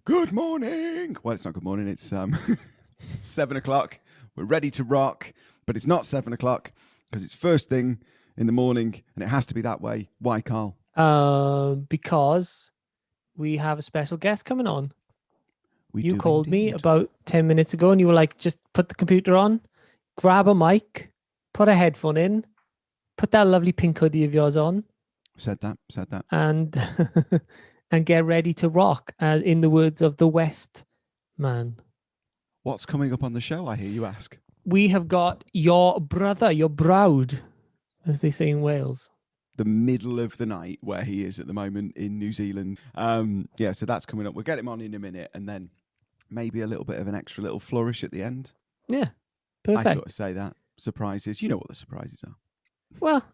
Good morning. Well, it's not good morning. It's 7 o'clock. We're ready to rock, but it's not 7 o'clock because it's first thing in the morning, and it has to be that way. Why, Carl? Because we have a special guest coming on. We You do called me indeed. about 10 minutes ago, and you were like, just put the computer on, grab a mic, put a headphone in, put that lovely pink hoodie of yours on. Said that. And and get ready to rock, in the words of the West man. What's coming up on the show, I hear you ask? We have got your brother, your browd, as they say in Wales. The middle of the night where he is at the moment in New Zealand. So that's coming up. We'll get him on in a minute, and then maybe a little bit of an extra little flourish at the end. Yeah, perfect. I sort of say that. Surprises. You know what the surprises are. Well,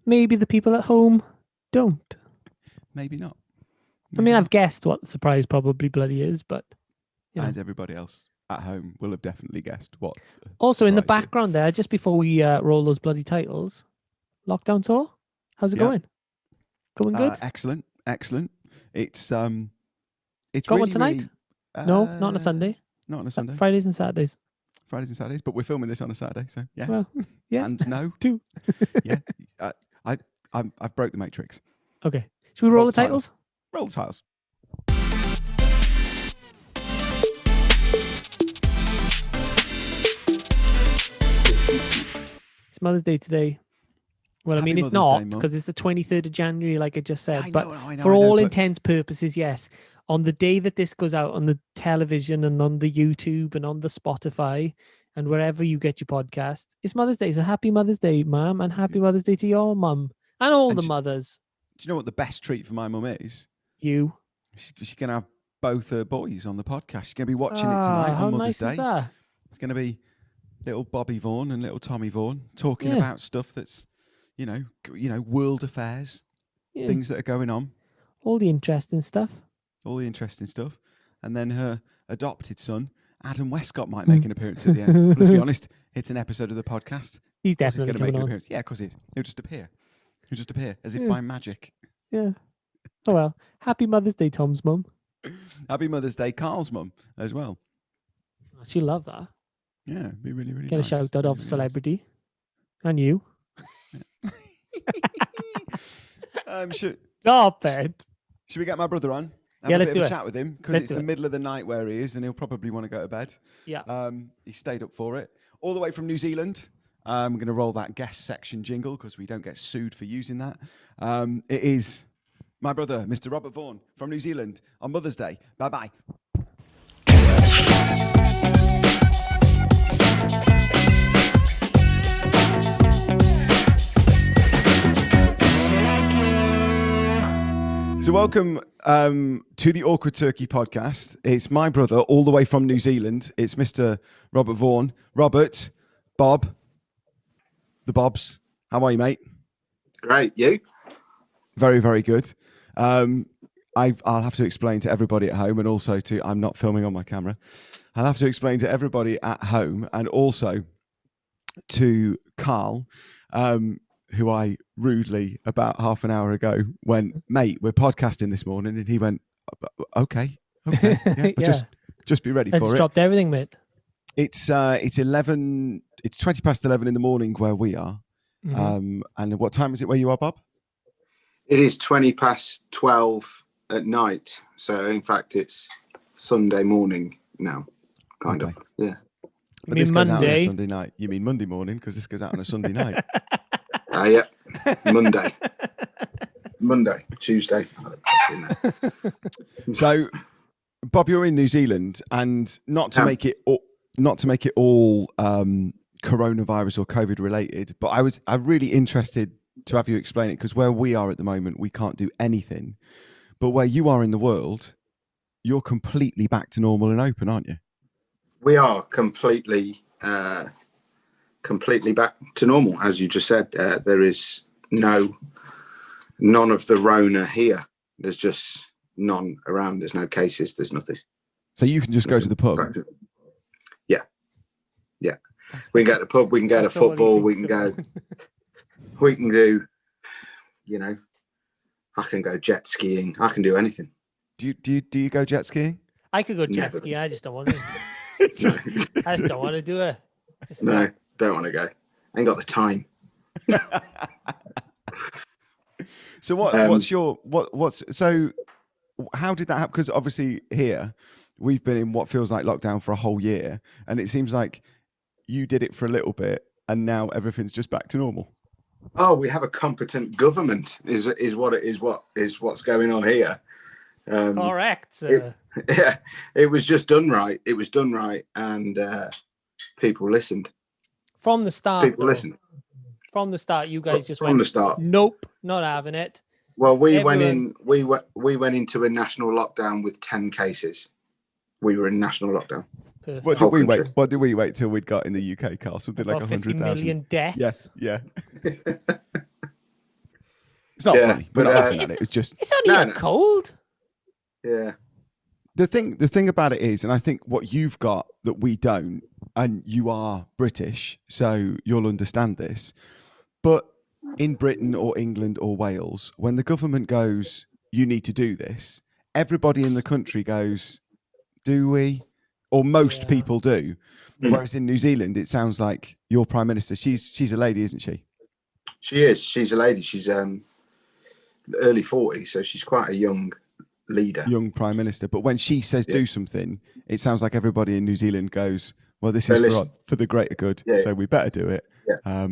maybe the people at home don't. Maybe not. I mean, I've guessed what the surprise probably bloody is, but... And everybody else at home will have definitely guessed what. Also, in the background there, just before we roll those bloody titles, Lockdown Tour, how's it going? Going good? Excellent. It's got really, one tonight? Really, no, not on a Sunday. Not on a Sunday. Fridays and Saturdays. But we're filming this on a Saturday, so yes. Well, yes. And no. Two. Yeah. I've broke the matrix. Okay. Should we roll the titles? Roll the titles. It's Mother's Day today. Well, Happy I mean, it's Mother's Day, not Mum. because it's the 23rd of January, like I just said. I But know, for all intents purposes, yes. On the day that this goes out on the television and on the YouTube and on the Spotify and wherever you get your podcast, it's Mother's Day. So happy Mother's Day, Mum, and happy Mother's Day to your mum and all the mothers. Do you know what the best treat for my mum is? You. She's going to have both her boys on the podcast. She's going to be watching it tonight on Mother's Day. Is that? It's going to be little Bobby Vaughan and little Tommy Vaughan talking about stuff that's, world affairs, things that are going on. All the interesting stuff. And then her adopted son, Adam Westcott, might make an appearance at the end. But let's be honest, it's an episode of the podcast. He's definitely going to make an on. appearance. Yeah, of course he is. He'll just appear as if by magic. Yeah. Oh, well. Happy Mother's Day, Tom's mum. Happy Mother's Day, Carl's mum, as well. She'll love that. Yeah, it'd be really, really Get nice. a shout out of celebrity. And you. Stop it. Should we get my brother on? Let's do a it. Chat with him because it's the middle of the night where he is, and he'll probably want to go to bed. Yeah. He stayed up for it all the way from New Zealand. I'm going to roll that guest section jingle because we don't get sued for using that. It is my brother, Mr. Robert Vaughan from New Zealand on Mother's Day. Bye bye. So welcome to the Awkward Turkey podcast. It's my brother all the way from New Zealand. It's Mr. Robert Vaughan. Robert, Bob, the Bobs. How are you, mate? Great. You? Very, very good. I'll have to explain to everybody at home and also I'm not filming on my camera. I'll have to explain to everybody at home and also to Carl, who I rudely about half an hour ago went, mate, we're podcasting this morning, and he went, okay, yeah, just be ready for it. It's dropped everything, mate. It's 11. It's 20 past 11 in the morning where we are. Mm-hmm. And what time is it where you are, Bob? It is 20 past 12 at night. So in fact, it's Sunday morning now, kind of. Yeah. But this goes out on a Sunday night. You mean Monday morning because this goes out on a Sunday night. Yeah. Monday, Tuesday. So, Bob, you're in New Zealand, and not to make it all coronavirus or COVID related, but I'm really interested to have you explain it because where we are at the moment, we can't do anything. But where you are in the world, you're completely back to normal and open, aren't you? We are completely back to normal, as you just said. There is none of the Rona here. There's just none around. There's no cases. There's nothing. So you can just go to the pub. Yeah. We can go to the pub. We can go to football. We can go. We can do. I can go jet skiing. I can do anything. Do you go jet skiing? I could go jet Never. ski. I just don't want to. I just don't want to do it. Just No, don't want to go. Ain't got the time. So so how did that happen? Because obviously here we've been in what feels like lockdown for a whole year, and it seems like you did it for a little bit, and now everything's just back to normal. Oh, we have a competent government. Is what's going on here. correct. Yeah, it was just done right. It was done right, and people listened. From the start, People listened. From the start, you guys just From went, the start. nope, not having it. Well, we Everyone- went into a national lockdown with 10 cases. We were in national lockdown. Perfect. What Whole did we wait? country. What did we wait till we'd got in the UK, Carl? Something like About 50 100,000. million deaths. Yeah. It's not Yeah, funny. We're but, not laughing at it. It's just It's only a No. cold. Yeah. the thing about it is, and I think what you've got that we don't, and you are British, so you'll understand this. But in Britain or England or Wales, when the government goes, you need to do this, everybody in the country goes, do we? Or most Yeah. people do. Mm. Whereas in New Zealand, it sounds like your prime minister, she's a lady, isn't she? She is. She's a lady. She's early 40s, so she's quite a young leader. Young prime minister. But when she says do something, it sounds like everybody in New Zealand goes, well, this is for the greater good, Yeah. so we better do it. Yeah.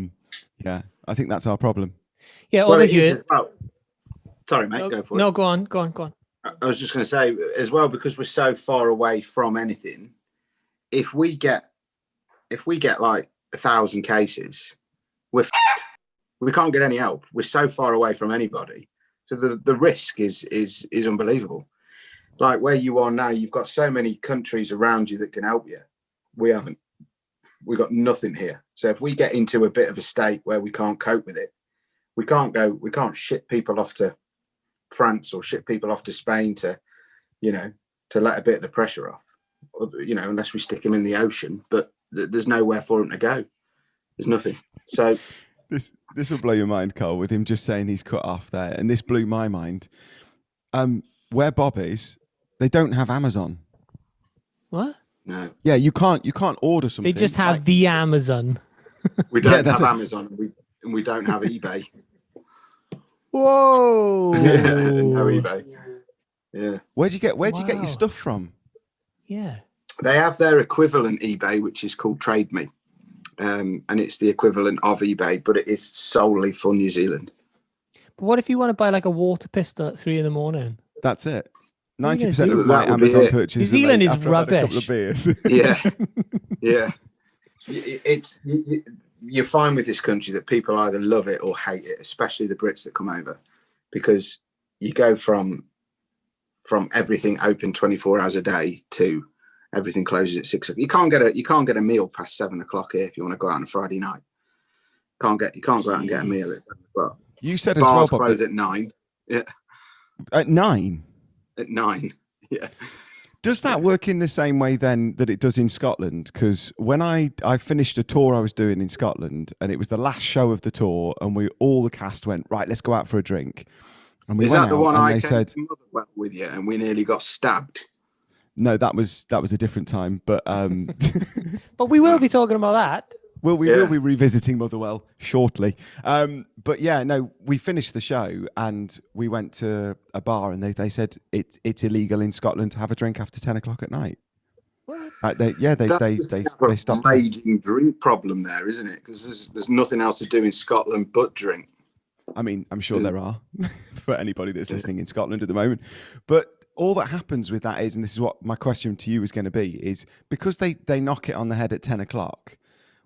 Yeah, I think that's our problem. Yeah, Well, over it is here. as well. Sorry, mate. No, Go for it. no, go on. I was just going to say as well, because we're so far away from anything. If we get like 1,000 cases, we're f***ed. We can't get any help. We're so far away from anybody. So the risk is unbelievable. Like where you are now, you've got so many countries around you that can help you. We haven't. We've got nothing here. So if we get into a bit of a state where we can't cope with it, we can't ship people off to France or ship people off to Spain to let a bit of the pressure off, unless we stick them in the ocean. But there's nowhere for them to go. There's nothing. So This will blow your mind, Carl, with him just saying he's cut off there. And this blew my mind. Where Bob is, they don't have Amazon. What? no, Yeah, you can't order something. They just have the Amazon. we don't that's have it. Amazon and we don't have eBay. Whoa. No eBay. Yeah. Where'd you get Wow. your stuff from? Yeah. They have their equivalent eBay, which is called Trade Me. And it's the equivalent of eBay, but it is solely for New Zealand. But what if you want to buy like a water pistol at 3 a.m? That's it. What are you 90% gonna of do? my That would be Amazon it. purchases New Zealand are made is after I've had a couple of rubbish. beers. Yeah. Yeah. You're fine with this country that people either love it or hate it, especially the Brits that come over, because you go from everything open 24 hours a day to everything closes at 6 o'clock. You can't get a meal past 7 o'clock here if you want to go out on a Friday night. You can't go out and get a meal at 7 o'clock. You said as well, Bars Bob, close that at 9. Yeah, at 9. at 9. Yeah. Does that work in the same way then that it does in Scotland? Because when I finished a tour I was doing in Scotland, and it was the last show of the tour, and all the cast went, right, let's go out for a drink. And we Is went that the out one and I they came said, to Motherwell with you and we nearly got stabbed? no, that was a different time. But But we will be talking about that. we will Yeah. be revisiting Motherwell shortly. But yeah, no, we finished the show and we went to a bar, and they said it's illegal in Scotland to have a drink after 10 o'clock at night. What? They That's stopped a that. raging drink problem there, isn't it? Because there's nothing else to do in Scotland but drink. I mean, I'm sure there are for anybody that's listening in Scotland at the moment. But all that happens with that is, and this is what my question to you is going to be, is because they knock it on the head at 10 o'clock,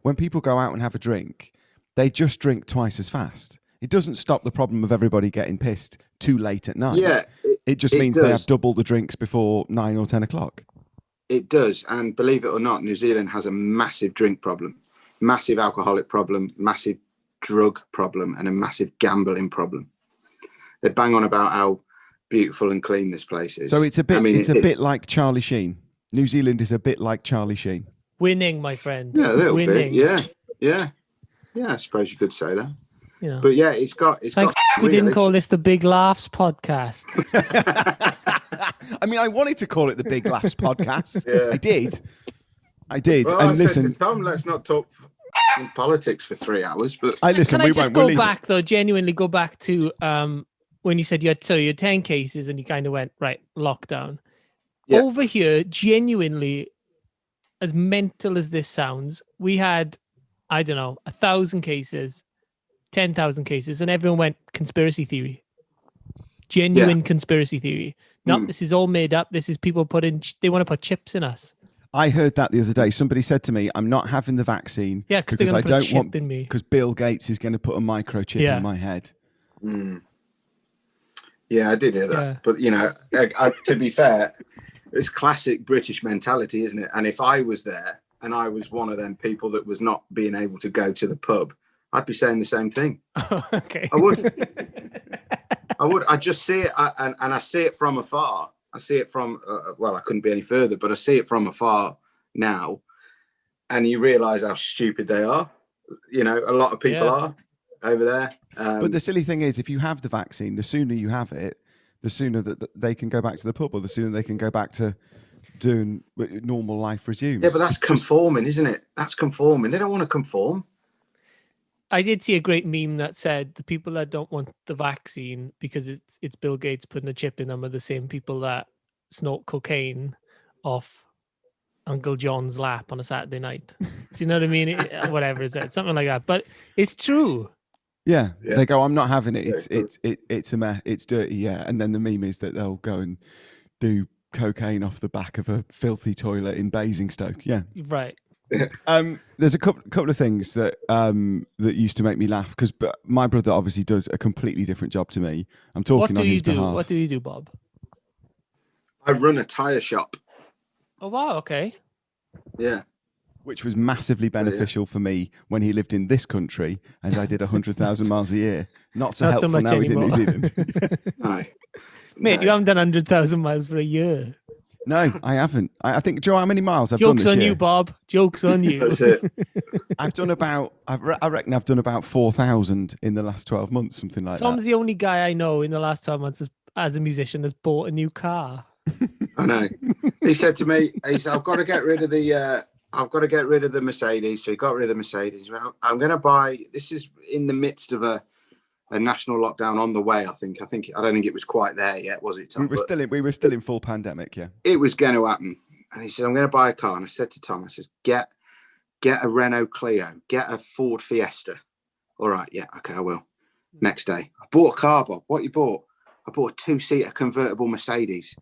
when people go out and have a drink, they just drink twice as fast. It doesn't stop the problem of everybody getting pissed too late at night. Yeah, It just means they have double the drinks before 9 or 10 o'clock. it does. And believe it or not, New Zealand has a massive drink problem, massive alcoholic problem, massive drug problem, and a massive gambling problem. They bang on about how beautiful and clean this place is. So it's a bit. I mean, it's a bit like Charlie Sheen. New Zealand is a bit like Charlie Sheen. Winning, my friend. Yeah, a little Winning. bit. Yeah. I suppose you could say that. You know. But yeah, it's got. Thank we didn't call this the Big Laughs podcast. I mean, I wanted to call it the Big Laughs podcast. Yeah. I did. Well, and I listen, said to Tom, let's not talk in politics for 3 hours. But I listen. Can we I just won't. We'll go leave back though? Genuinely go back to when you said you had 10 cases and you kind of went right lockdown. Yeah. Over here, genuinely, as mental as this sounds, we had, I don't know, 1,000 cases, 10,000 cases, and everyone went conspiracy theory. Genuine conspiracy theory. No, this is all made up. This is people they want to put chips in us. I heard that the other day. Somebody said to me, "I'm not having the vaccine because I don't want in me because Bill Gates is going to put a microchip in my head." Yeah, I did hear that. Yeah. But to be fair, it's classic British mentality, isn't it? And if I was there and I was one of them people that was not being able to go to the pub, I'd be saying the same thing. Okay. I would. I just see it, and I see it from afar. I see it from, I couldn't be any further, but I see it from afar now, and you realise how stupid they are. A lot of people are over there. But the silly thing is, if you have the vaccine, the sooner you have it, the sooner that they can go back to the pub, or the sooner they can go back to doing normal life resumes. Yeah, but that's conforming, isn't it? That's conforming. They don't want to conform. I did see a great meme that said the people that don't want the vaccine because it's Bill Gates putting a chip in them are the same people that snort cocaine off Uncle John's lap on a Saturday night. Do you know what I mean? Whatever is it, something like that. But it's true. Yeah, they go, "I'm not having it. It's a mess. It's dirty." Yeah, and then the meme is that they'll go and do cocaine off the back of a filthy toilet in Basingstoke. Yeah, right. There's a couple of things that used to make me laugh because my brother obviously does a completely different job to me. I'm talking on his behalf. What do you do, Bob? I run a tyre shop. Oh wow, okay. Yeah. Which was massively beneficial for me when he lived in this country and I did 100,000 miles a year. Not so helpful much now anymore. he's in New Zealand. No. Mate, you haven't done 100,000 miles for a year. No, I haven't. I think, Joe, how many miles I've Joke's done this on year? you, Bob. Joke's on you. That's it. I've done I reckon I've done about 4,000 in the last 12 months, something like Tom's that. the only guy I know in the last 12 months as a musician has bought a new car. I know. He said to me, I've got to get rid of the Mercedes. So he got rid of the Mercedes. Well, I'm going to buy, this is in the midst of a national lockdown on the way, I think. I don't think it was quite there yet, was it, Tom? We were still in full pandemic, yeah. It was going to happen. And he said, I'm going to buy a car. And I said to Tom, I says, get a Renault Clio, get a Ford Fiesta. All right, yeah, okay, I will. Next day, I bought a car, Bob. What you bought? I bought a 2-seater convertible Mercedes.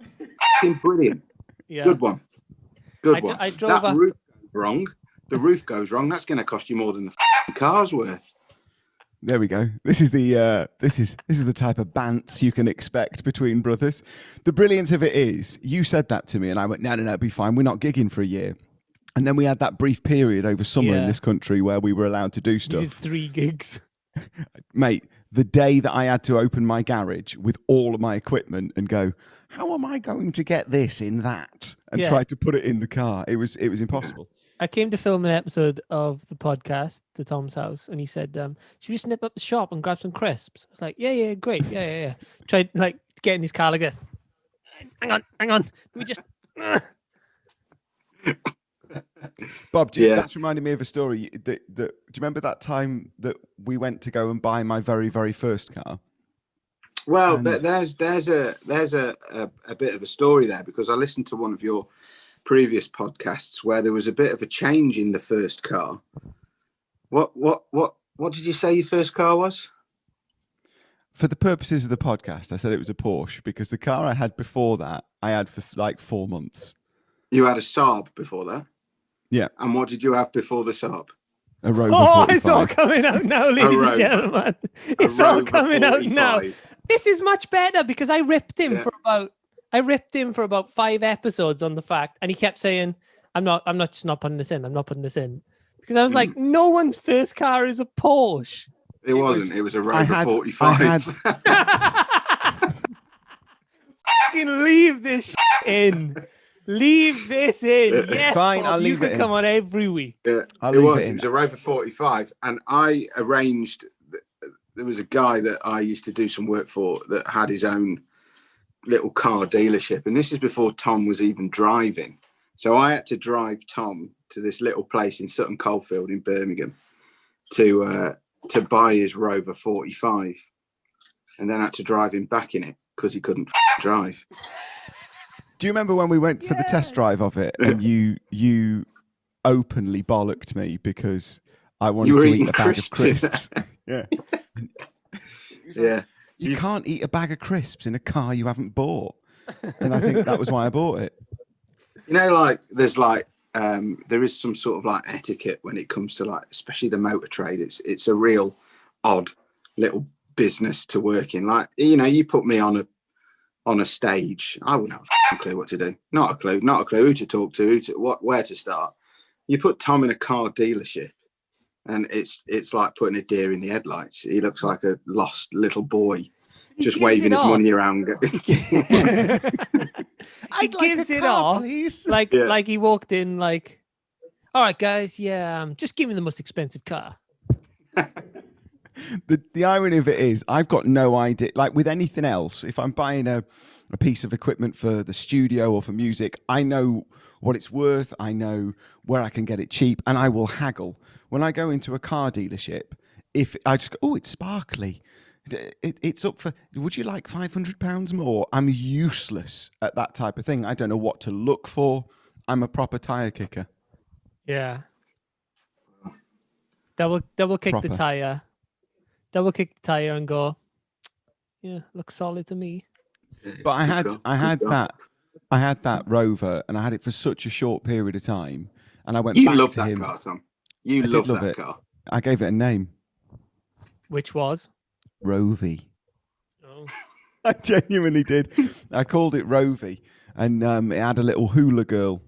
Brilliant. Yeah. Good one. I drove that roof goes wrong. The roof goes wrong. That's going to cost you more than the car's worth. There we go. This is the type of bants you can expect between brothers. The brilliance of it is, you said that to me, and I went, no, it'll be fine. We're not gigging for a year. And then we had that brief period over summer in this country where we were allowed to do stuff. You did 3 gigs. Mate, the day that I had to open my garage with all of my equipment and go, how am I going to get this in that? And try to put it in the car. It was impossible. I came to film an episode of the podcast to Tom's house, and he said, should we snip up the shop and grab some crisps? I was like, yeah, great. Yeah. Tried like getting his car like this. Hang on. Let me just... Bob, that's reminded me of a story. Do you remember that time that we went to go and buy my very, very first car? Well, there's a bit of a story there, because I listened to one of your previous podcasts where there was a bit of a change in the first car. What did you say your first car was? For the purposes of the podcast, I said it was a Porsche, because the car I had before that, I had for like 4 months. You had a Saab before that? Yeah. And what did you have before the Saab? A Rover 45. It's all coming out now, ladies and gentlemen. It's all coming out now. This is much better, because I ripped him for about 5 episodes on the fact, and he kept saying, I'm not putting this in. I'm not putting this in. Because I was like, no one's first car is a Porsche. It wasn't. It was a Rover 45. Fucking leave this in. Leave this in. Yes, fine, Bob, I'll leave you it can in. come on every week. Yeah, it was a Rover 45, and I arranged. There was a guy that I used to do some work for that had his own little car dealership, and this is before Tom was even driving. So I had to drive Tom to this little place in Sutton Coldfield in Birmingham to buy his Rover 45, and then I had to drive him back in it because he couldn't drive. Do you remember when we went for the test drive of it, and you openly bollocked me because I wanted to eat a bag of crisps? Yeah. Yeah. You can't eat a bag of crisps in a car you haven't bought. And I think that was why I bought it. You know, like there's like there is some sort of like etiquette when it comes to like, especially the motor trade. It's a real odd little business to work in. Like, you know, you put me on a stage, I wouldn't have a clue what to do. Not a clue who to talk to, where to start. You put Tom in a car dealership, and it's like putting a deer in the headlights. He looks like a lost little boy, just waving his money around. He gives it off, please. Like he walked in like, all right, guys, yeah, just give me the most expensive car. The irony of it is, I've got no idea. Like with anything else, if I'm buying a piece of equipment for the studio or for music, I know what it's worth. I know where I can get it cheap, and I will haggle. When I go into a car dealership, if I just go, oh, it's sparkly, it's up for, would you like £500 more? I'm useless at that type of thing. I don't know what to look for. I'm a proper tire kicker. Yeah. Double kick Proper. the tire. Double kick the tire and go, yeah, looks solid to me. But I had that Rover, and I had it for such a short period of time, and I went back love to that him. car, Tom. You love that car. I gave it a name. Which was? Rovey. Oh. I genuinely did. I called it Rovey, and it had a little hula girl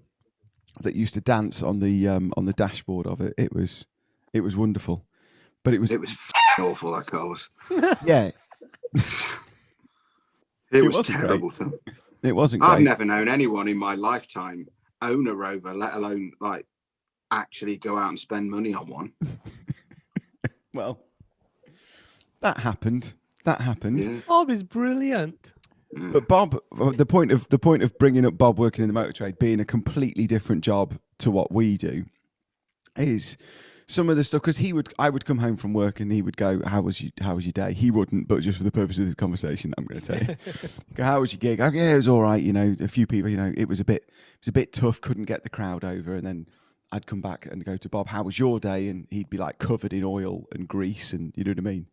that used to dance on the dashboard of it. It was wonderful, but it was awful. That car was. Yeah. It was terrible, Tom. It wasn't great. I've never known anyone in my lifetime own a Rover, let alone like actually go out and spend money on one. Well, that happened. Yeah. Bob is brilliant. But Bob, the point of bringing up Bob working in the motor trade being a completely different job to what we do is some of the stuff, because I would come home from work and he would go, how was your day? He wouldn't, but just for the purpose of this conversation, I'm going to tell you. Go, how was your gig? Oh, yeah, it was all right. You know, a few people, you know, it was a bit tough. Couldn't get the crowd over. And then I'd come back and go to Bob, how was your day? And he'd be like covered in oil and grease, and you know what I mean?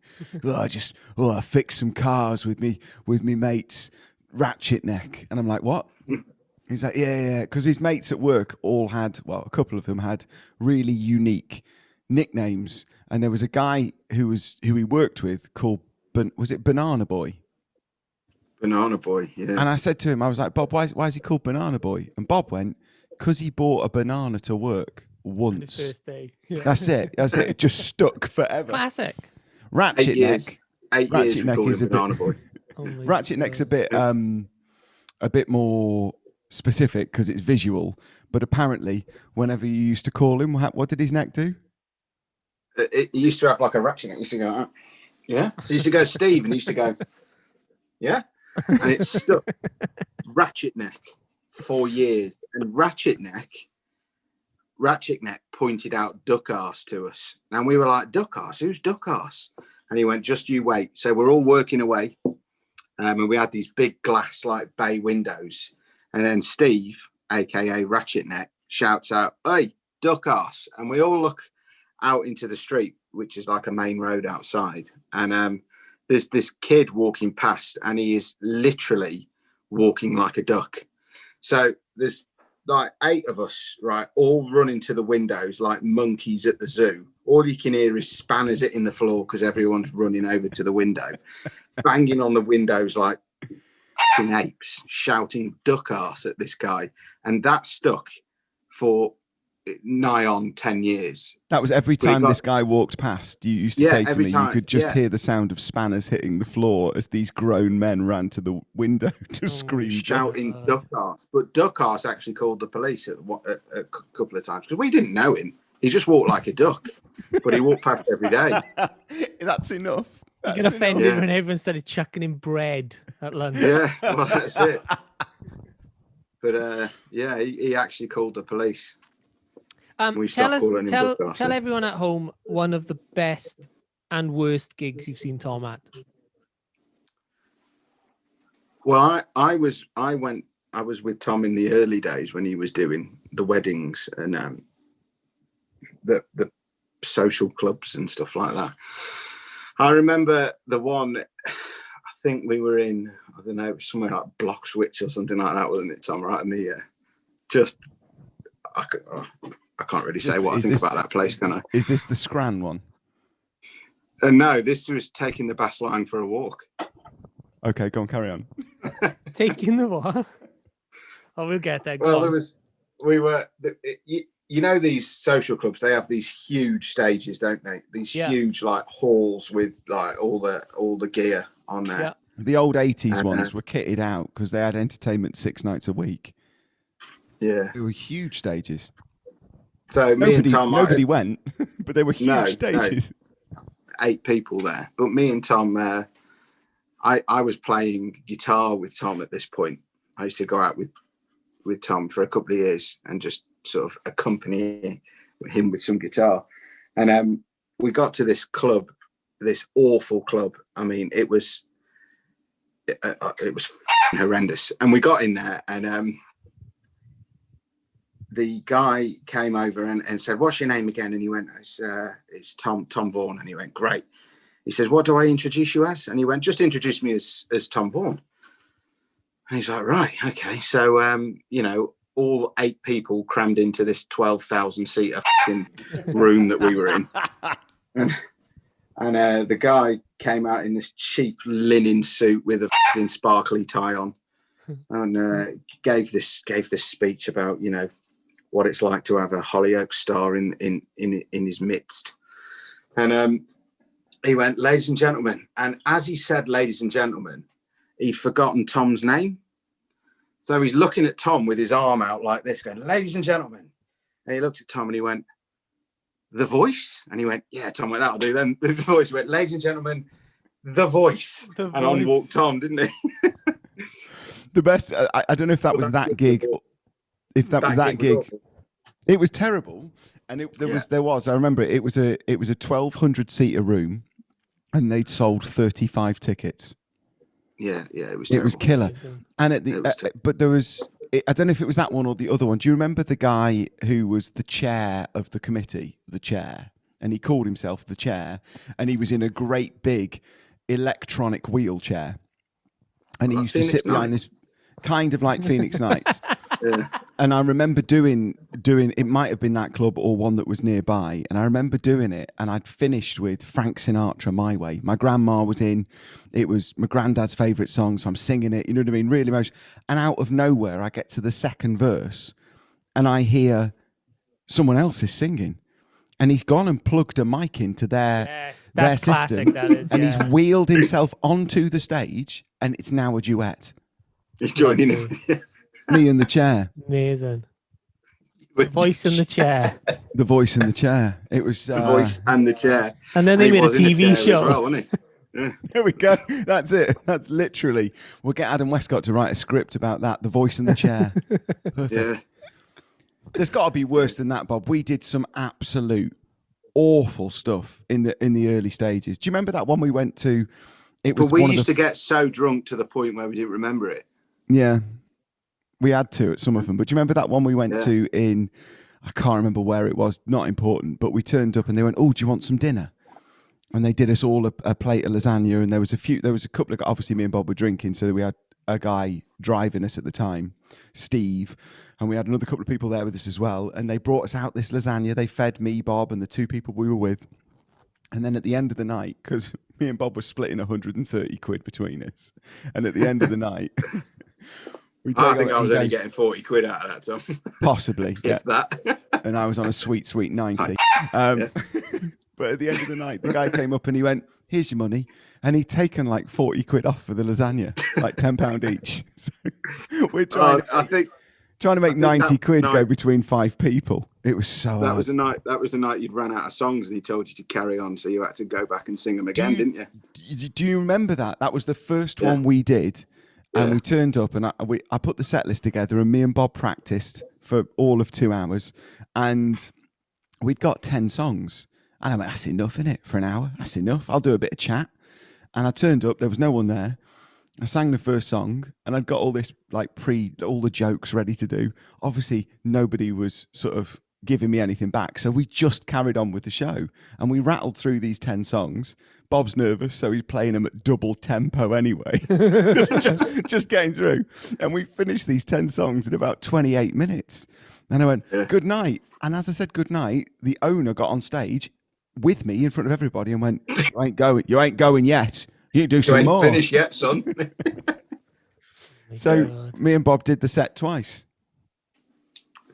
I fixed some cars with me mates, ratchet neck. And I'm like, what? He's like, yeah, because his mates at work all had, well, a couple of them had really unique nicknames, and there was a guy who he worked with called was it Banana Boy? Banana Boy, yeah. And I said to him, I was like, Bob, why is he called Banana Boy? And Bob went, because he bought a banana to work once. His first day. Yeah. That's it. It just stuck forever. Classic. Ratchet neck. 8 Ratchet years neck is a Banana bit. Boy. Ratchet neck's a bit more specific because it's visual. But apparently, whenever you used to call him, what did his neck do? It used to have like a ratchet neck. It used to go, yeah. So he used to go Steve, and he used to go, yeah. And it stuck. Ratchet neck for years. And Ratchet neck pointed out duck arse to us. And we were like, duck arse? Who's duck arse? And he went, just you wait. So we're all working away. And we had these big glass like bay windows. And then Steve, aka Ratchet neck, shouts out, hey, duck arse. And we all look out into the street, which is like a main road outside. And there's this kid walking past, and he is literally walking like a duck. So there's like 8 of us, right, all running to the windows like monkeys at the zoo. All you can hear is spanners hitting the floor because everyone's running over to the window, banging on the windows like apes, shouting duck arse at this guy. And that stuck for nigh on 10 years. That was every time this guy walked past. You used to say to me, you could just hear the sound of spanners hitting the floor as these grown men ran to the window to scream, shouting duck arse. But duck arse actually called the police a couple of times because we didn't know him. He just walked like a duck, but he walked past every day. That's enough. You get offended when everyone started chucking in bread at lunch. Yeah, well, that's it. But yeah, he actually called the police. Tell everyone at home one of the best and worst gigs you've seen Tom at. Well, I was with Tom in the early days when he was doing the weddings and the social clubs and stuff like that. I remember the one, I think we were in, I don't know, somewhere like Bloxwich or something like that, wasn't it, Tom? Right in the I can't really say what I think about that place, can I? Is this the Scran one? No, this was taking the Bass Line for a walk. Okay, go on, carry on. Taking the what? Oh, we'll get there. Well, you know, these social clubs, they have these huge stages, don't they? These huge like halls with like all the gear on there. Yeah. The old 80s ones were kitted out because they had entertainment 6 nights a week. Yeah. They were huge stages. So me and Tom... Nobody went, but they were huge stages. 8 people there. But me and Tom, I was playing guitar with Tom at this point. I used to go out with Tom for a couple of years and just sort of accompany him with some guitar. And we got to this club, this awful club. I mean, it was horrendous. And we got in there and the guy came over and said, "What's your name again?" And he went, it's Tom Vaughan. And he went, "Great." He says, "What do I introduce you as?" And he went, "Just introduce me as Tom Vaughan." And he's like, "Right, okay." So, you know, all 8 people crammed into this 12,000 seater room that we were in. And the guy came out in this cheap linen suit with a sparkly tie on and gave this speech about, you know, what it's like to have a Hollyoaks star in his midst. And he went, "Ladies and gentlemen." And as he said, "Ladies and gentlemen," he'd forgotten Tom's name. So he's looking at Tom with his arm out like this, going, "Ladies and gentlemen." And he looked at Tom and he went, "The Voice?" And he went, "Yeah." Tom went, "That'll do." Then the Voice went, "Ladies and gentlemen, The Voice." And on walked Tom, didn't he? The best, I don't know if that was that gig. If that was that gig. It was terrible. And there was, I remember it was a 1,200 seater room and they'd sold 35 tickets. Yeah, it was terrible. It was killer. And but there was, I don't know if it was that one or the other one. Do you remember the guy who was the chair of the committee, and he called himself the chair, and he was in a great big electronic wheelchair, and he used to sit behind this, kind of like Phoenix Nights. Yeah. And I remember doing it, might have been that club or one that was nearby, and I remember doing it, and I'd finished with Frank Sinatra, "My Way." My grandma was in, it was my granddad's favourite song, so I'm singing it, you know what I mean, really emotional. And out of nowhere I get to the second verse and I hear someone else is singing, and he's gone and plugged a mic into their that's system, classic, that is, and he's wheeled himself onto the stage, and it's now a duet. He's joining him. Me in the chair. Amazing. The Voice in the Chair. The Voice in the Chair. It was The Voice and the Chair. And then they made a TV show. Well, wasn't he? Yeah. There we go. That's it. That's literally. We'll get Adam Westcott to write a script about that. The Voice in the Chair. Perfect. Yeah. There's got to be worse than that, Bob. We did some absolute awful stuff in the early stages. Do you remember that one we went to? It was. But we used to get so drunk to the point where we didn't remember it. Yeah. We had to at some of them. But do you remember that one we went to in, I can't remember where it was, not important, but we turned up and they went, "Oh, do you want some dinner?" And they did us all a plate of lasagna, and there was a couple of, obviously me and Bob were drinking, so we had a guy driving us at the time, Steve, and we had another couple of people there with us as well, and they brought us out this lasagna. They fed me, Bob, and the 2 people we were with. And then at the end of the night, because me and Bob were splitting 130 quid between us, and at the end of the night... I think I was only getting 40 quid out of that, Tom. Possibly, yeah. That. And I was on a sweet 90. But at the end of the night, the guy came up and he went, "Here's your money." And he'd taken like 40 quid off for the lasagna, like £10 each. So we're trying to make 90 quid go between 5 people. It was so That hard. was the night. That was the night you'd run out of songs, and he told you to carry on, so you had to go back and sing them again, didn't you? Do you remember that? That was the first one we did, and we turned up, and I put the set list together, and me and Bob practiced for all of 2 hours, and we'd got 10 songs, and I went, "That's enough, innit? For an hour, that's enough. I'll do a bit of chat." And I turned up, there was no one there. I sang the first song, and I'd got all this all the jokes ready to do. Obviously, nobody was sort of giving me anything back, so we just carried on with the show, and we rattled through these 10 songs. Bob's nervous, so he's playing them at double tempo anyway, just getting through. And we finished these 10 songs in about 28 minutes. And I went, "Good night." And as I said good night, the owner got on stage with me in front of everybody and went, "You ain't going yet. You do some more. Finished yet, son?" So me and Bob did the set twice.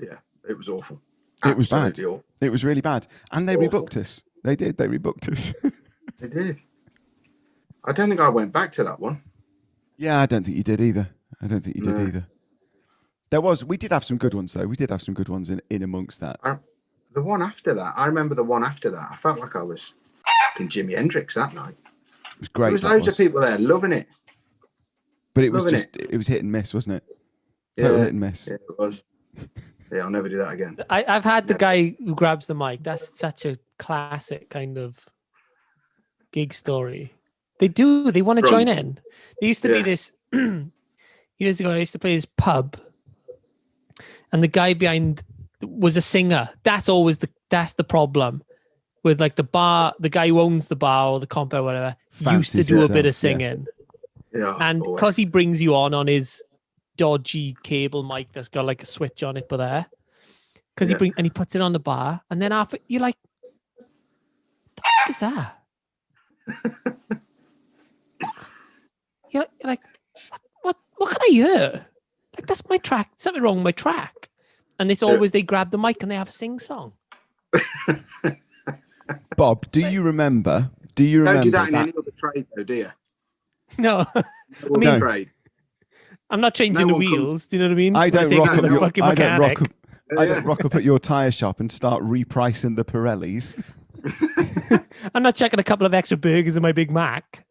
Yeah, it was awful. It was bad. Absolutely awful. It was really bad. And they rebooked us. They did. They rebooked us. They did. I don't think I went back to that one. Yeah, I don't think you did either. We did have some good ones though. We did have some good ones in amongst that. The one after that, I remember the one after that. I felt like I was fucking Jimi Hendrix that night. It was great. There was loads of people there loving it. But it was it was hit and miss, wasn't it? Total hit and miss. Yeah, it was. Yeah, I'll never do that again. I've had the guy who grabs the mic. That's such a classic kind of gig story. They want to join in. There used to be this years ago. I used to play this pub, and the guy behind was a singer. That's the problem with like the bar. The guy who owns the bar or the comp or whatever used to do a bit of singing. Yeah, and because he brings you on his dodgy cable mic that's got like a switch on it, but there, because he puts it on the bar, and then after you're like, "The fuck is that?" you're like, what can I hear? Like, that's my track. Something wrong with my track. And it's always they grab the mic and they have a sing song. Bob, do you remember? Don't do that in any other trade, though, do you? No, Trade. I'm not changing the wheels. Do you know what I mean? I don't rock up at your tyre shop and start repricing the Pirellis. I'm not checking a couple of extra burgers in my Big Mac.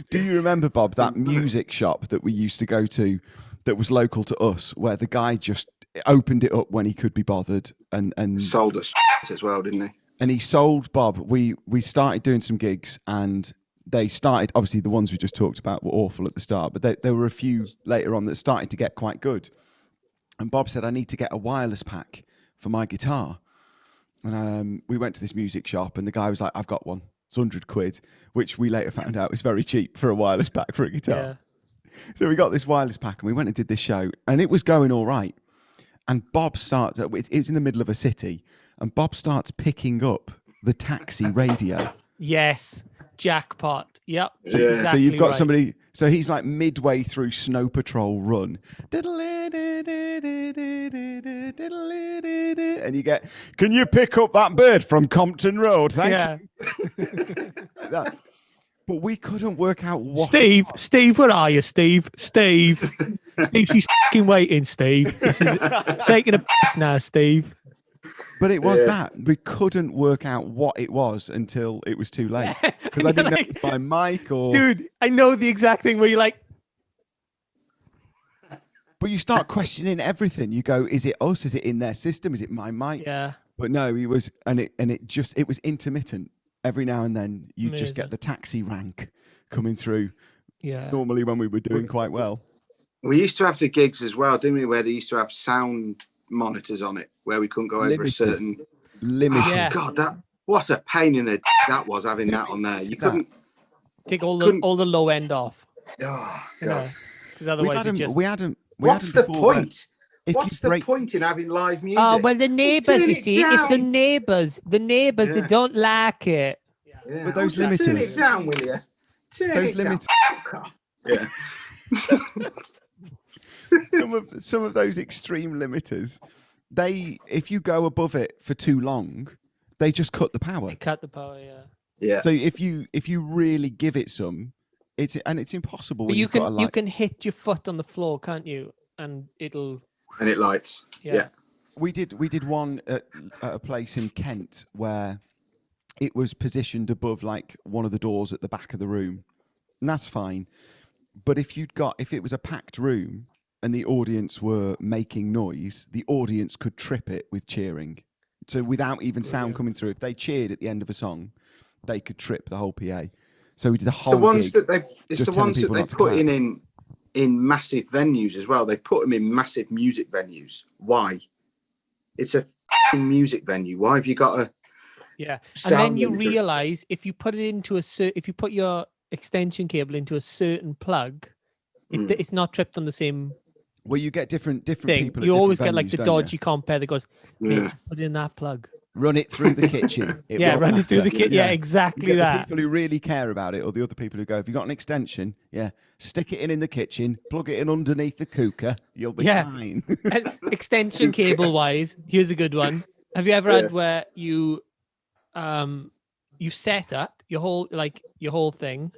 Do you remember, Bob, that music shop that we used to go to that was local to us, where the guy just opened it up when he could be bothered and sold us as well, didn't he? And he sold Bob. We started doing some gigs, and they started, obviously the ones we just talked about were awful at the start, but there were a few later on that started to get quite good. And Bob said, "I need to get a wireless pack for my guitar." And we went to this music shop, and the guy was like, "I've got one. It's 100 quid," which we later found out was very cheap for a wireless pack for a guitar. Yeah. So we got this wireless pack, and we went and did this show, and it was going all right. And Bob starts, it was in the middle of a city, and Bob starts picking up the taxi radio. Yes. Jackpot. Yep. So, exactly so you've got somebody, so he's like midway through Snow Patrol Run. And you get, "Can you pick up that bird from Compton Road? Thank you." Like that. But we couldn't work out what. Steve, where are you, Steve? Steve, she's fucking waiting, Steve. This is taking a piss now, Steve. But it was that. We couldn't work out what it was until it was too late. Because I didn't know if my mic or... Dude, I know the exact thing where you're like... But you start questioning everything. You go, is it us? Is it in their system? Is it my mic? Yeah. But no, it was... And it was intermittent. Every now and then you just get the taxi rank coming through. Yeah. Normally when we were doing quite well. We used to have the gigs as well, didn't we? Where they used to have sound monitors on it, where we couldn't go over a certain limit. Oh, God, what a pain in the that was having that on there. You couldn't take all the low end off. Oh God! Because otherwise, we had them. What's the point? What's the point in having live music? Oh well, the neighbours. You see, it's the neighbours. The neighbours, they don't like it. Yeah. But those limiters. Turn it down, will you? Those limiters. Yeah. some of those extreme limiters, if you go above it for too long, they just cut the power. They cut the power, yeah. Yeah. So if you really give it some, it's impossible. But you can hit your foot on the floor, can't you? And it lights. Yeah. We did one at a place in Kent where it was positioned above like one of the doors at the back of the room, and that's fine. But if it was a packed room and the audience were making noise, the audience could trip it with cheering. So without even sound coming through, if they cheered at the end of a song, they could trip the whole PA. So we did the whole gig. It's the ones that they put in massive venues as well. They put them in massive music venues. Why? It's a music venue. Why have you got a and then you realize if you put your extension cable into a certain plug, it's not tripped on the same. Well, you get different thing. people. You always venues, get like the dodgy compare that goes, hey, put it in that plug. Run it through the kitchen. Run it through the kitchen. Yeah, exactly that. The people who really care about it, or the other people who go, have you got an extension? Yeah, stick it in the kitchen, plug it in underneath the cooker, you'll be fine. Extension cable wise, here's a good one. Have you ever had where you set up your whole thing,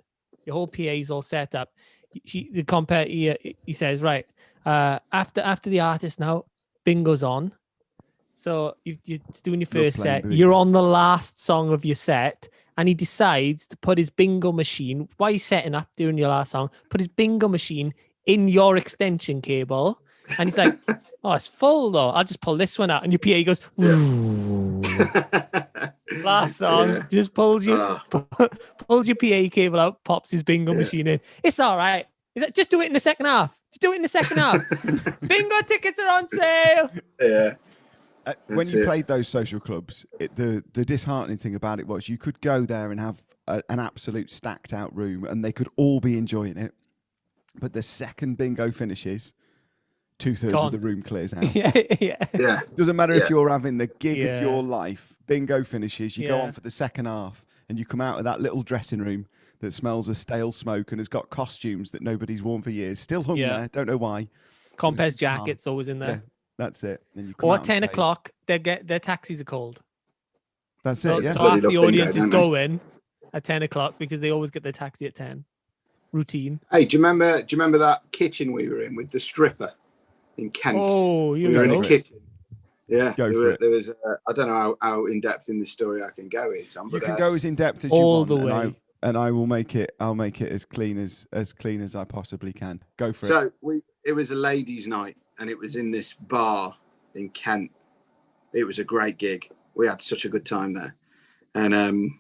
your whole PA's all set up. The compare he says, right, after the artist now, bingo's on. So you're doing your first set. Bingo. You're on the last song of your set, and he decides to put his bingo machine, while he's setting up during your last song, put his bingo machine in your extension cable. And he's like, oh, it's full though. I'll just pull this one out. And your PA goes, last song, just pulls your PA cable out, pops his bingo machine in. It's all right. Just do it in the second half. Bingo tickets are on sale. Yeah. When you played those social clubs, the disheartening thing about it was you could go there and have an absolute stacked out room and they could all be enjoying it. But the second bingo finishes, 2/3 of the room clears out. Yeah. Doesn't matter if you're having the gig of your life. Bingo finishes, you go on for the second half and you come out of that little dressing room that smells of stale smoke and has got costumes that nobody's worn for years. Still hung there, don't know why. Compares jackets always in there. Yeah. That's it. Then you come or out at 10 o'clock, their taxis are called. That's it, yeah. So after the audience is going at 10 o'clock because they always get their taxi at 10. Routine. Hey, do you remember that kitchen we were in with the stripper in Kent? Oh, we were in a kitchen. Yeah, there was. I don't know how in depth in this story I can go here, Tom. You can go as in depth as you want, the way. And I will make it. I'll make it as clean as I possibly can. Go for it. So it was a ladies' night, and it was in this bar in Kent. It was a great gig. We had such a good time there, and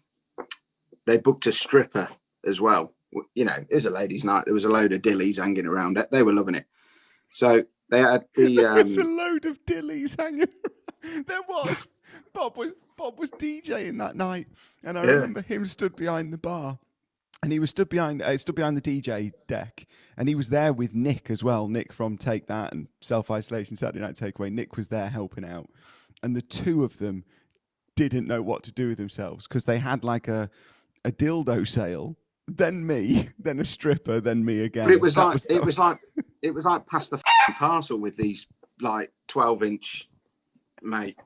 they booked a stripper as well. You know, it was a ladies' night. There was a load of dillies hanging around it. They were loving it. So they had the. There's a load of dillies hanging around. There was. Bob was DJing that night, and I remember him stood behind the bar, and he was stood behind the DJ deck, and he was there with Nick as well. Nick from Take That and Self Isolation Saturday Night Takeaway. Nick was there helping out, and the two of them didn't know what to do with themselves because they had like a dildo sale. Then me, then a stripper, then me again. But it was like past the parcel with these like 12-inch, mate.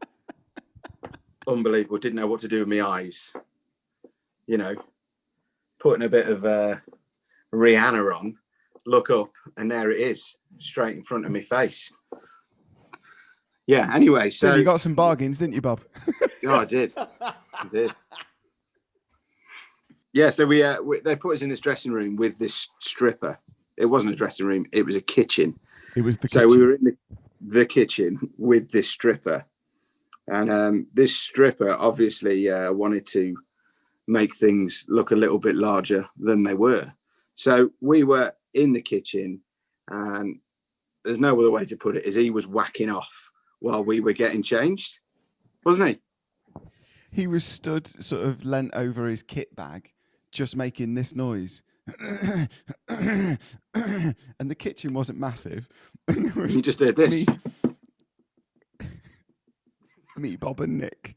Unbelievable. Didn't know what to do with my eyes. You know, putting a bit of Rihanna on, look up, and there it is, straight in front of my face. Yeah. Anyway, so you got some bargains, didn't you, Bob? Oh, I did. Yeah, so they put us in this dressing room with this stripper. It wasn't a dressing room; it was a kitchen. It was the so kitchen. We were in the kitchen with this stripper, and this stripper obviously wanted to make things look a little bit larger than they were. So we were in the kitchen, and there's no other way to put it, is he was whacking off while we were getting changed, wasn't he? He was stood sort of leant over his kit bag, just making this noise. And the kitchen wasn't massive. You just heard this. Me, Bob and Nick.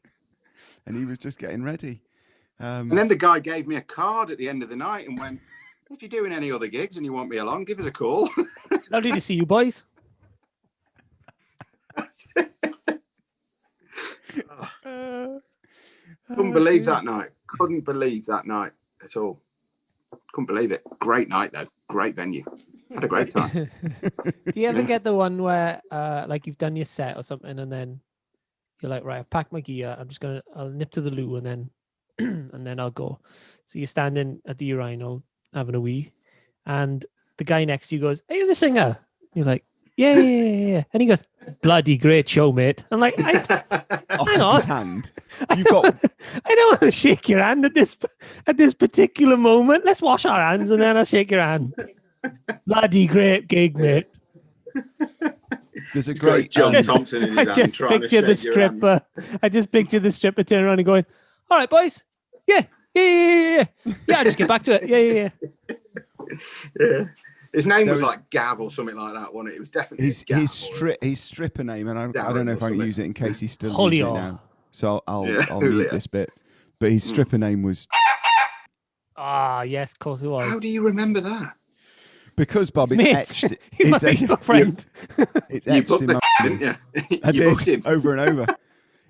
And he was just getting ready. And then the guy gave me a card at the end of the night and went, if you're doing any other gigs and you want me along, give us a call. Lovely to see you, boys. Couldn't believe that night. Couldn't believe that night at all. Couldn't believe it. Great night, though. Great venue. Had a great time. Do you ever get the one where, like, you've done your set or something, and then you're like, right, I've packed my gear. I'll nip to the loo, and then, and then I'll go. So you're standing at the urinal having a wee, and the guy next to you goes, "Are you the singer?" You're like, yeah. And he goes, "Bloody great show, mate." I'm like, Offers his hand. You've got. I don't want to shake your hand at this particular moment. Let's wash our hands and then I'll shake your hand. Bloody great gig, mate. There's a great John Thompson in his I hand just trying to picture the shake your hand. stripper. I just picture the stripper turning around and going, "All right, boys. Yeah. I'll just get back to it. Yeah. Yeah. His name was was- like Gav or something like that, wasn't it? It was definitely Gav. his stripper name, and I don't know if I can something. use it in case he's still Julio. using it now. So I'll Yeah, mute Julio. this bit. But his stripper name was Ah, yes, of course it was. How do you remember that? because Bob. It's Mate, etched. he's my It's Facebook friend. It's You etched booked in the my. didn't you? I You booked did him. over and over.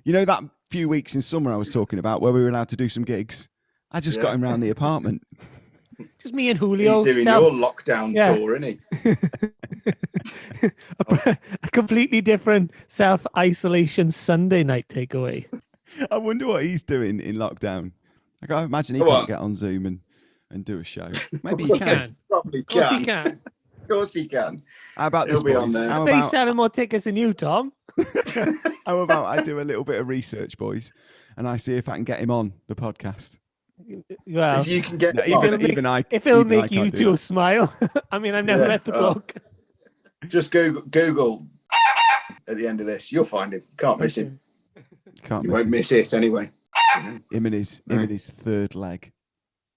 You know that few weeks in summer I was talking about where we were allowed to do some gigs. I just got Yeah. him round the apartment. Just me and Julio. He's doing your lockdown Yeah. tour, isn't he? a completely different self-isolation Sunday night takeaway. I wonder what he's doing in lockdown. I can't imagine he What? can't get on Zoom and do a show. Maybe Of he course he can. can. Probably Of course can. he can. Of course he can. How about He'll this, be on boys? there. How But he's about, selling more tickets than you, Tom. how about I do a little bit of research, boys, and I see if I can get him on the podcast? Well, If you can get No, it on, even I. if it'll even I make you can't do two that. smile. I mean, I've never Yeah, met the oh. bloke. just Google at the end of this. You'll find him. Can't miss him. Can't You miss won't him. miss it anyway. Him and his third leg.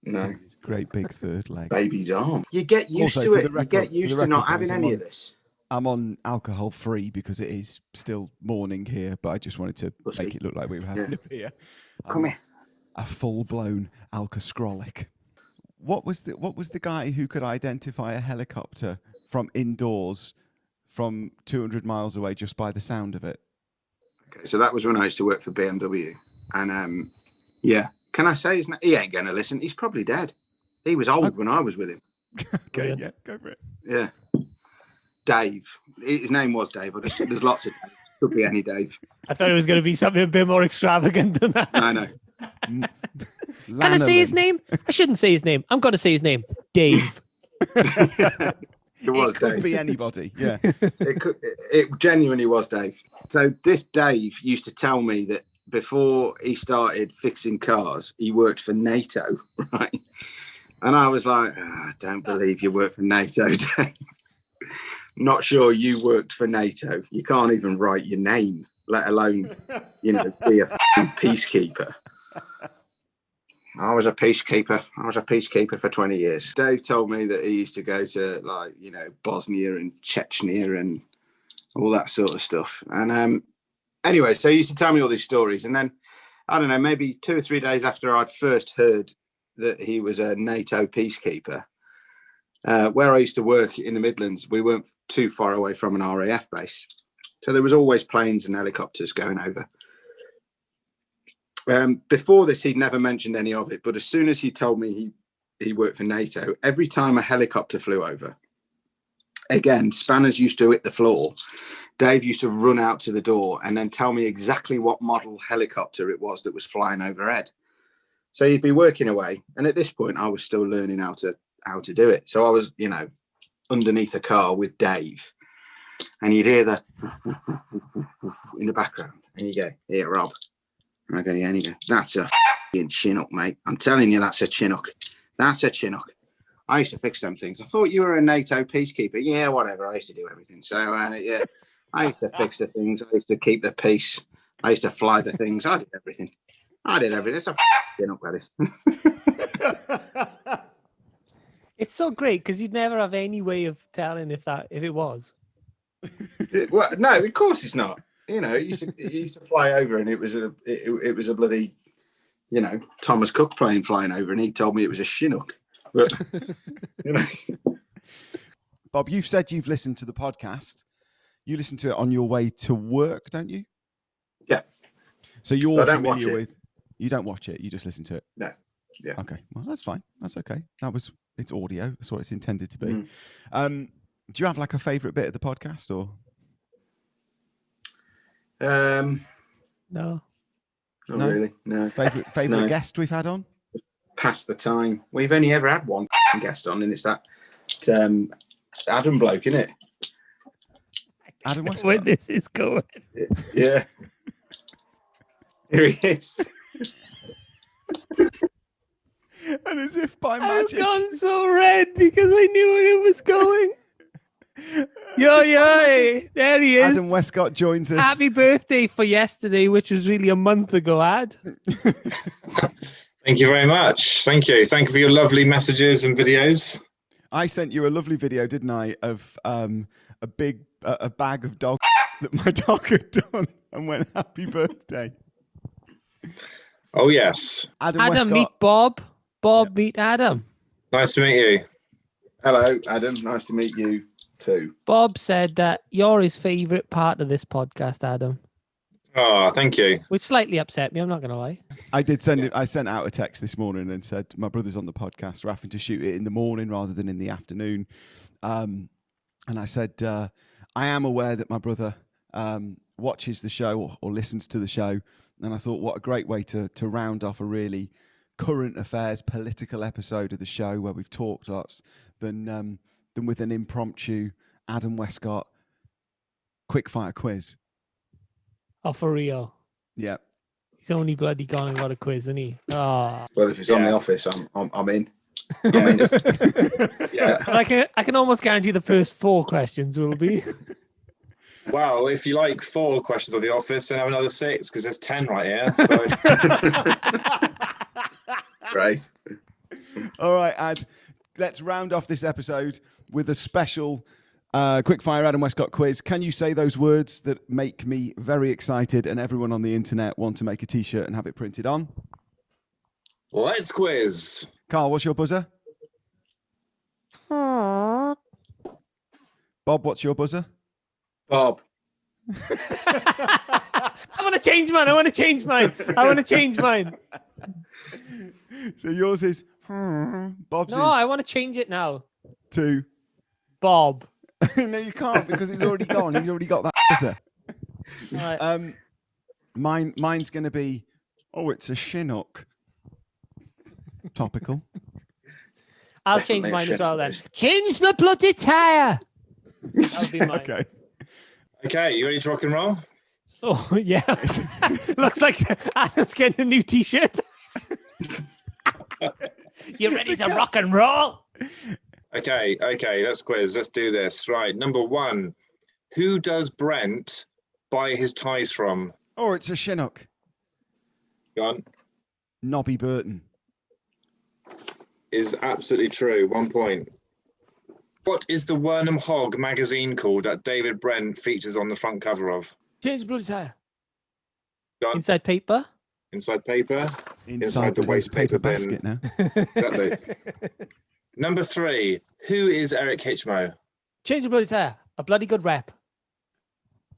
No. His great big third leg. Baby's arm. You get used Also, to for it. the You record- get for used the to not record, having boys, any of this. I'm on alcohol free because it is still morning here, but I just wanted to Pussy. make it look like we were having a beer. Come here. A full blown alcascrolic. What was the guy who could identify a helicopter from indoors from 200 miles away just by the sound of it? Okay, so that was when I used to work for BMW. And yeah, can I say his name? He ain't going to listen. He's probably dead. He was old when I was with him. Okay, Brilliant. yeah, go for it. Yeah. Dave. His name was Dave. But there's lots of Dave. Could be any Dave. I thought it was going to be something a bit more extravagant than that. I know. Can I say his Lanolin. name? I shouldn't say his name. I'm going to say his name. Dave. It was It could Dave. be anybody. Yeah. It genuinely was Dave. So this Dave used to tell me that before he started fixing cars, he worked for NATO, right? And I was like, I don't believe you work for NATO, Dave. Not sure you worked for NATO. You can't even write your name, let alone, be a peacekeeper. I was a peacekeeper for 20 years. Dave told me that he used to go to Bosnia and Chechnya and all that sort of stuff. And anyway, so he used to tell me all these stories. And then, I don't know, maybe 2 or 3 days after I'd first heard that he was a NATO peacekeeper, where I used to work in the Midlands, we weren't too far away from an RAF base. So there was always planes and helicopters going over. Before this, he'd never mentioned any of it. But as soon as he told me he worked for NATO, every time a helicopter flew over, again, spanners used to hit the floor. Dave used to run out to the door and then tell me exactly what model helicopter it was that was flying overhead. So he'd be working away. And at this point, I was still learning how to do it. So I was, underneath a car with Dave. And you'd hear the in the background. And you go, "Here, Rob." And I go, "Yeah." And you go, "That's a f***ing Chinook, mate. I'm telling you, that's a Chinook. That's a Chinook. I used to fix them things. I thought you were a NATO peacekeeper." "Yeah, whatever. I used to do everything." So, yeah, I used to fix the things. I used to keep the peace. I used to fly the things. I did everything. It's a Chinook, that is. It's so great because you'd never have any way of telling if it was. Well, no, of course it's not. It used to fly over, and it was a bloody, Thomas Cook plane flying over, and he told me it was a Chinook. But Bob, you've said you've listened to the podcast. You listen to it on your way to work, don't you? Yeah. So you're So I don't watch familiar it. with. You don't watch it. You just listen to it. No. Yeah. Okay. Well, that's fine. That's okay. It's audio. That's what it's intended to be. Mm. Do you have like a favourite bit of the podcast or? No, No. not No? really. No. Favourite No. guest we've had on? Pass the time. We've only ever had one guest on, and it's that Adam bloke, isn't it? Adam Where Westcott. this is going. Yeah. Here he is. And as if by I've magic. gone so red because I knew where it was going. Yo, there he is. Adam Westcott joins us. Happy birthday for yesterday, which was really a month ago, Ad. Thank you very much. Thank you. Thank you for your lovely messages and videos. I sent you a lovely video, didn't I, of a bag of dog that my dog had done and went, happy birthday. Oh, yes. Adam Adam, Westcott. meet Bob. Bob, meet Adam. Nice to meet you. Hello, Adam. Nice to meet you too. Bob said that you're his favourite part of this podcast, Adam, Oh, thank you. which slightly upset me. I'm not going to lie. I did send it. I sent out a text this morning and said, my brother's on the podcast. We're having to shoot it in the morning rather than in the afternoon. And I said, I am aware that my brother watches the show or listens to the show. And I thought, what a great way to round off a really current affairs political episode of the show where we've talked lots than with an impromptu Adam Westcott quickfire quiz. Oh, for real. Yeah. He's only bloody gone and got a quiz, isn't he? Oh. Well, if it's on Yeah. The Office, I'm in. Yeah. But I can almost guarantee the first 4 questions will be. Well, if you like 4 questions of The Office, then have another 6 because there's 10 right here. So Great. All right, Ad, let's round off this episode with a special quickfire Adam Westcott quiz. Can you say those words that make me very excited and everyone on the internet want to make a T-shirt and have it printed on? let's quiz. Carl, what's your buzzer? Bob, what's your buzzer? Bob. I want to change mine. So yours is Bob's No, I want to change it now. is 2. Bob. No, you can't because it's already gone. He's already got that buzzer. All right. Mine's going to be, it's a Chinook. Topical. I'll change Definitely a mine as well then. shit. Change the bloody tyre. That'll be mine. Okay. Okay, you ready to rock and roll? Oh, yeah. Looks like Adam's getting a new T-shirt. You ready to rock and roll? Okay, let's quiz. Let's do this. Right, number 1. Who does Brent buy his ties from? Oh, it's a Chinook. Go on. Nobby Burton. Is absolutely true. 1 point. What is the Wernham Hog magazine called that David Brent features on the front cover of? Change the bloody tyre. Go on. Inside paper. Inside paper. Inside the waste paper bin. basket now. Exactly. Number 3. Who is Eric Hitchmo? Change the bloody tyre. A bloody good rep.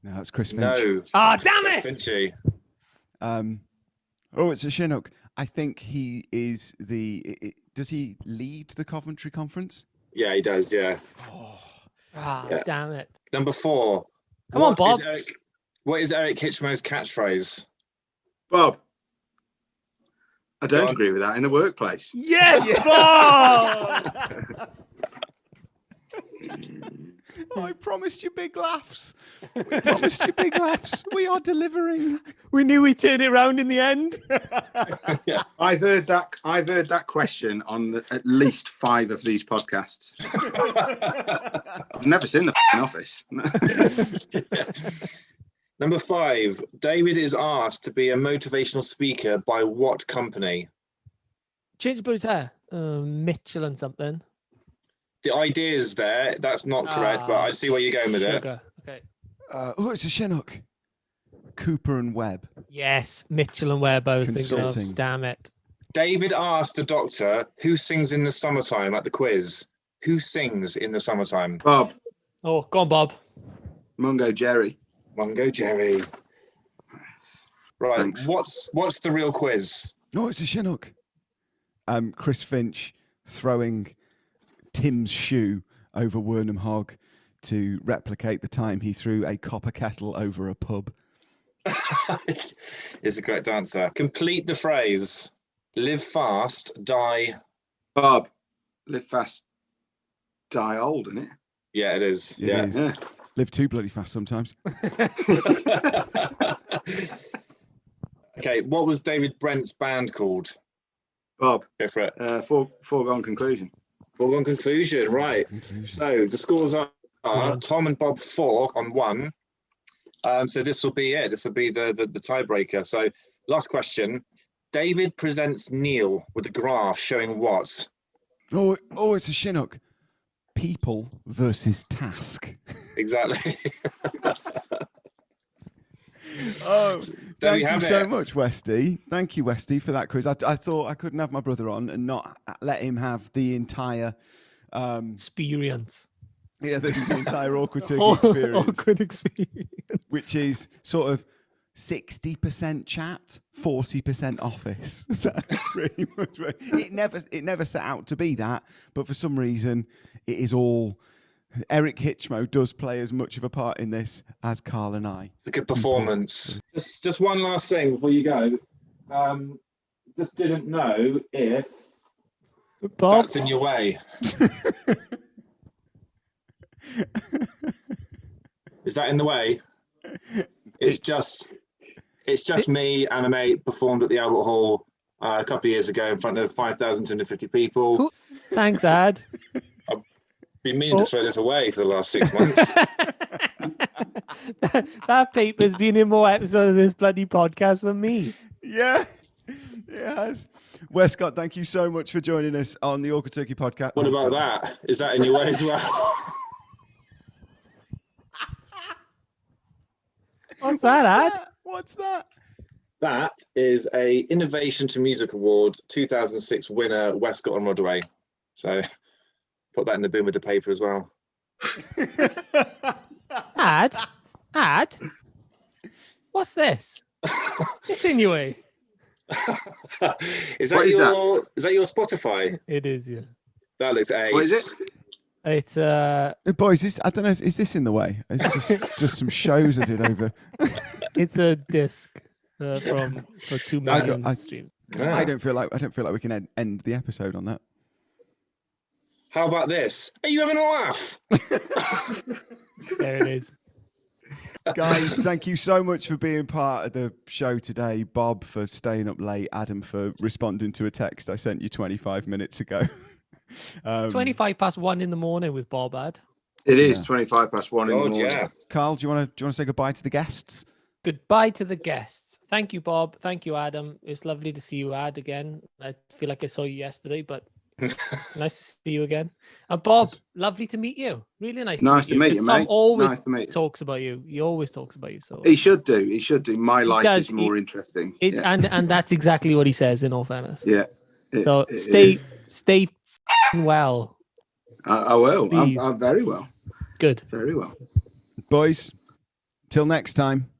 No, that's Chris Finch. No. Ah, damn it! Finchy. It's a Chinook. I think he is does he lead the Coventry Conference? Yeah, he does, yeah. Ah, Yeah. damn it. Number 4. Come on, Bob. What is Eric Hitchmo's catchphrase? Bob. I don't Go on. agree with that in the workplace. Yes, Bob! I promised you big laughs. We promised you big laughs. We are delivering. We knew we'd turn it around in the end. I've heard that question on at least 5 of these podcasts. I've never seen the Office. Number 5. David is asked to be a motivational speaker by what company? Change the bloody tyre. Mitchell and something. The idea is there. That's not correct, but I see where you're going with it. Sugar. Okay. It's a Chinook. Cooper and Webb. Yes, Mitchell and Webb. I was thinking Consulting. of. Damn it. David asked the doctor who sings in the summertime at the quiz. Who sings in the summertime? Bob. Oh, go on, Bob. Mungo Jerry. Mungo Jerry. Right. Thanks. What's the real quiz? No, it's a Chinook. Chris Finch throwing Tim's shoe over Wernham Hog. to replicate the time he threw a copper kettle over a pub. Is the correct answer. Complete the phrase. Live fast, die. Bob, live fast, die old, isn't it? Yeah, it is. It yeah. is. Yeah. Live too bloody fast sometimes. Okay, what was David Brent's band called? Bob, Go for it. foregone conclusion. Foregone conclusion, right. So the scores are Tom and Bob 4 on 1. So this will be it. This will be the tiebreaker. So last question. David presents Neil with a graph showing what? Oh, it's a Chinook. People versus task. Exactly. Oh, There thank we you have so it. much, Westy. Thank you, Westy, for that quiz. I thought I couldn't have my brother on and not let him have the entire, Experience. the entire awkward turkey experience, Awkward experience. which is sort of 60% chat, 40% office. That's pretty much right. It never set out to be that, but for some reason, it is all. Eric Hitchmo does play as much of a part in this as Carl and I. It's a good performance. Just one last thing before you go. Just didn't know if Bob, that's in your way. Is that in the way? It's just me and a mate performed at the Albert Hall a couple of years ago in front of 5,250 people. thanks, Ad. Been meaning to throw this away for the last 6 months. That paper's been in more episodes of this bloody podcast than me. Yeah, it has. Westcott, thank you so much for joining us on the Awkward Turkey podcast. What about that? Is that in your way as well? What's that, Ad? What's that? That is a Innovation to Music Award 2006 winner, Westcott and Rodaway. So put that in the bin with the paper as well. Ad? What's this? It's in your way. Is What is that your Spotify? It is, yeah. That looks ace. What is it? It's Boys, I don't know. Is this in the way? It's just some shows I did over. it's a disc for 2 million streams. Ah. I don't feel like we can end the episode on that. How about this? Are you having a laugh? There it is. Guys, thank you so much for being part of the show today. Bob for staying up late. Adam for responding to a text I sent you 25 minutes ago. 25 past 1 in the morning with Bob, Ad. It is 25 past 1 in the God, morning. yeah. Carl, do you want to say goodbye to the guests? Goodbye to the guests. Thank you, Bob. Thank you, Adam. It's lovely to see you, Ad, again. I feel like I saw you yesterday, but nice to see you again. And Bob, lovely to meet you. Really nice to meet you. 'Cause Tom mate. always Nice to meet you. talks about you. He always talks about you. So He should do. My life does. is more interesting. yeah. and that's exactly what he says, in all fairness. Yeah. So stay f***ing well. I will. Please. I'm very well. Good. Very well. Boys, till next time.